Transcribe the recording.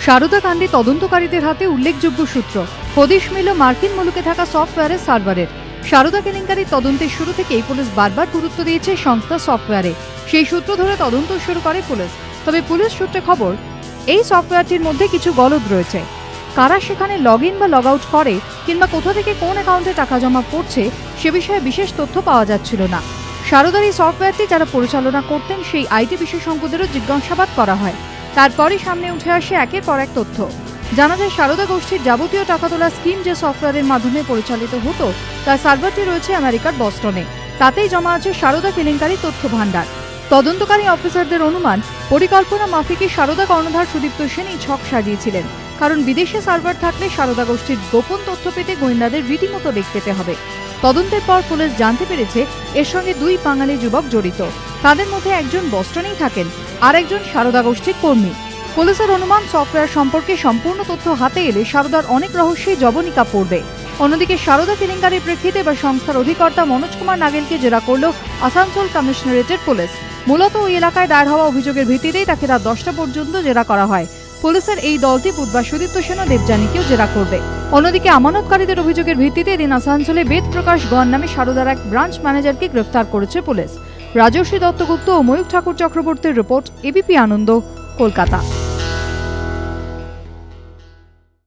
সারদা কাণ্ডে তদন্তকারীদের হাতে উল্লেখযোগ্য সূত্র। হদিশ মিল মার্কিন মুলুকে থাকা সফটওয়্যারের সার্ভারের। সারদা কেলেঙ্কারির তদন্তের শুরু থেকেই পুলিশ বারবার গুরুত্ব দিয়েছে সংস্থা সফটওয়্যারে। সেই সূত্র ধরে তদন্ত শুরু করে পুলিশ। তবে পুলিশ সূত্রে খবর, এই সফটওয়্যারটির মধ্যে কিছু গলদ রয়েছে। কারা সেখানে লগ ইন বা লগ আউট করে কিংবা কোথা থেকে কোন অ্যাকাউন্টে টাকা জমা পড়ছে সে বিষয়ে বিশেষ তথ্য পাওয়া যাচ্ছিল না। সারদার এই সফটওয়্যারটি যারা পরিচালনা করতেন সেই আইটি বিশেষজ্ঞদেরও জিজ্ঞাসাবাদ করা হয়। তারপরই সামনে উঠে আসে একের পর এক তথ্য। জানা যায় সারদা গোষ্ঠীর যাবতীয় টাকা তোলা স্কিম যে সফটওয়্যারের মাধ্যমে পরিচালিত হতো তার সার্ভারটি রয়েছে আমেরিকার বস্টনে। তাতেই জমা আছে সারদা কেলেঙ্কারি তথ্য ভান্ডার। তদন্তকারী অফিসারদের অনুমান, পরিকল্পনা মাফিকই সারদা কর্ণধার সুদীপ্ত সেন এই ছক সাজিয়েছিলেন। কারণ বিদেশে সার্ভার থাকলে সারদা গোষ্ঠীর গোপন তথ্য পেতে গোয়েন্দাদের রীতিমতো বেগ পেতে হবে। তদন্তের পর পুলিশ জানতে পেরেছে এর সঙ্গে দুই বাঙালি যুবক জড়িত। তাদের মধ্যে একজন বস্টনেই থাকেন, আর একজন সারদা গোষ্ঠীর কর্মী। পুলিশের অনুমান, সফটওয়্যার সম্পর্কে সম্পূর্ণ তথ্য হাতে এলে সারদার অনেক রহস্যই জবনিকা পড়বে। অন্যদিকে সারদা কেলেঙ্কারির প্রেক্ষিতে এবার সংস্থার অধিকর্তা মনোজ কুমার নাগেলকে জেরা করল আসানসোল কমিশনারেটের পুলিশ। মূলত ওই এলাকায় দায়ের হওয়া অভিযোগের ভিত্তিতেই তাকে রাত 10টা পর্যন্ত জেরা করা হয়। পুলিশের এই দলটি বুধবার সুদীপ্ত সেন ও দেবযানীকেও জেরা করবে। অন্যদিকে আমানতকারীদের অভিযোগের ভিত্তিতে এদিন আসানসোলে বেদ প্রকাশ গণ নামে সারদার এক ব্রাঞ্চ ম্যানেজারকে গ্রেফতার করেছে পুলিশ। রাজশ্রী দত্তগুপ্ত ও ময়ূখ ঠাকুর চক্রবর্তীর রিপোর্ট, এবিপি আনন্দ, কলকাতা।